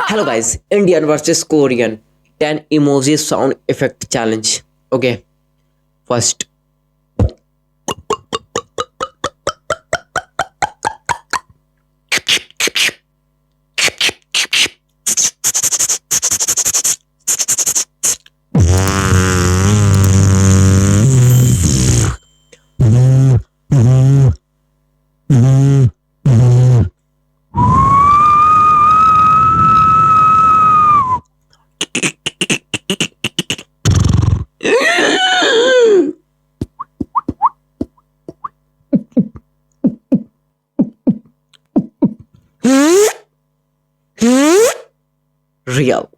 Hello guys, Indian versus Korean 10 emoji sound effect challenge. Okay, first. Real.